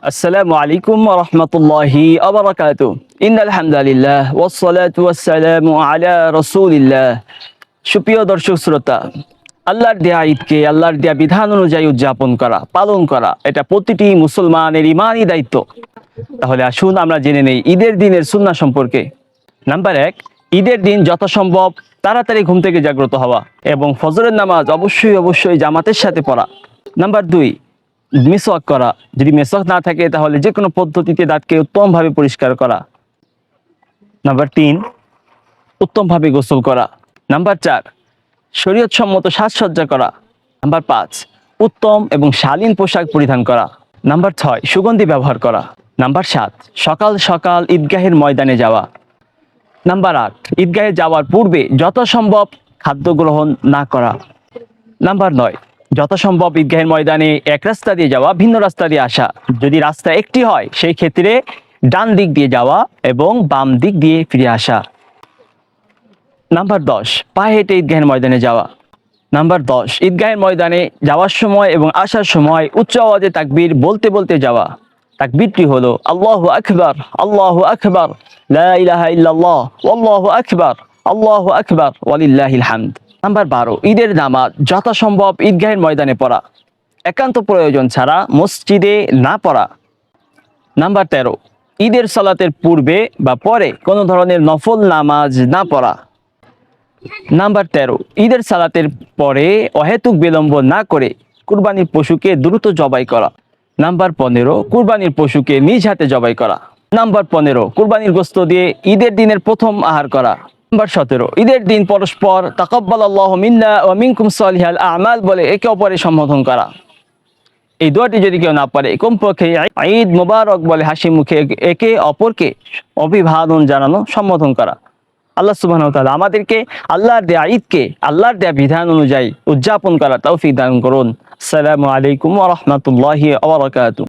আসসালামু আলাইকুম ওয়া রাহমাতুল্লাহি ওয়া বারাকাতুহু। ইন্নাল হামদালিল্লাহ ওয়াস সালাতু ওয়াস সালামু আলা রাসূলিল্লাহ। সুপ্রিয় দর্শক শ্রোতা, আল্লাহর দেয়া ঈদকে আল্লাহর দেয়া বিধান অনুযায়ী উদযাপন করা, পালন করা এটা প্রতিটি মুসলমানের ঈমানি দায়িত্ব। তাহলে আসুন আমরা জেনে নেই ঈদের দিনের সুন্নাহ সম্পর্কে। নাম্বার 1, ঈদের দিন যথাসম্ভব তাড়াতাড়ি ঘুম থেকে জাগ্রত হওয়া এবং ফজরের নামাজ অবশ্যই জামাতের সাথে পড়া। নাম্বার 2, মিসওয়াক করা। যদি মিসওয়াক না থাকে তাহলে যে কোনো পদ্ধতিতে দাঁতকে উত্তমভাবে পরিষ্কার করা। নাম্বার 3, উত্তমভাবে গোসল করা। নাম্বার 4, শরীয়তসম্মত সাজসজ্জা করা। নাম্বার 5, উত্তম এবং শালীন পোশাক পরিধান করা। নাম্বার 6, সুগন্ধি ব্যবহার করা। নাম্বার 7, সকাল সকাল ঈদগাহের ময়দানে যাওয়া। নাম্বার 8, ঈদগাহে যাওয়ার পূর্বে যথাসম্ভব খাদ্য গ্রহণ না করা। নাম্বার 9, যথাসম্ভব ঈদগাহের ময়দানে এক রাস্তা দিয়ে যাওয়া, ভিন্ন রাস্তা দিয়ে আসা। যদি রাস্তা একটি হয় সেই ক্ষেত্রে ডান দিক দিয়ে যাওয়া এবং বাম দিক দিয়ে ফিরে আসা। নাম্বার 10, পায়ে হেঁটে ঈদগাহের ময়দানে যাওয়া। নাম্বার 10, ঈদগাহের ময়দানে যাওয়ার সময় এবং আসার সময় উচ্চ আওয়াজে তাকবীর বলতে বলতে যাওয়া। তাকবীরটি হলো আল্লাহু আকবার, লা ইলাহা ইল্লাল্লাহ, আল্লাহু আকবার ওয়ালিল্লাহিল হামদ। নাম্বার 12, ঈদের নামাজ যথাসম্ভব ঈদগাহের ময়দানে পড়া, একান্ত প্রয়োজন ছাড়া মসজিদে না পড়া। নাম্বার 13, ঈদের সালাতের পূর্বে বা পরে কোনো ধরনের নফল নামাজ না পড়া। নাম্বার 13, ঈদের সালাতের পরে অহেতুক বিলম্ব না করে কুরবানির পশুকে দ্রুত জবাই করা। নাম্বার 15, কুরবানির পশুকে নিজ হাতে জবাই করা। নাম্বার 15, কুরবানির গোশত দিয়ে ঈদের দিনের প্রথম আহার করা। নাম্বার 17, ঈদের দিন পরস্পর তাকাব্বালাল্লাহু মিন্না ওয়া মিনকুম সালিহাল আ'মাল বলে একে অপরের সম্বোধন করা। এই দোয়াটি যদি কেউ না পারে কমপক্ষে ঈদ মোবারক বলে হাসি মুখে একে অপরকে অভিবাদন জানানো, সম্বোধন করা। আল্লাহ সুবহানাহু ওয়া তাআলা আমাদেরকে আল্লাহর দেয়া ঈদকে আল্লাহর দেয়া বিধান অনুযায়ী উদযাপন করার তৌফিক দান করুন। আসসালামু আলাইকুম ওয়া রাহমাতুল্লাহি ওয়া বারাকাতুহু।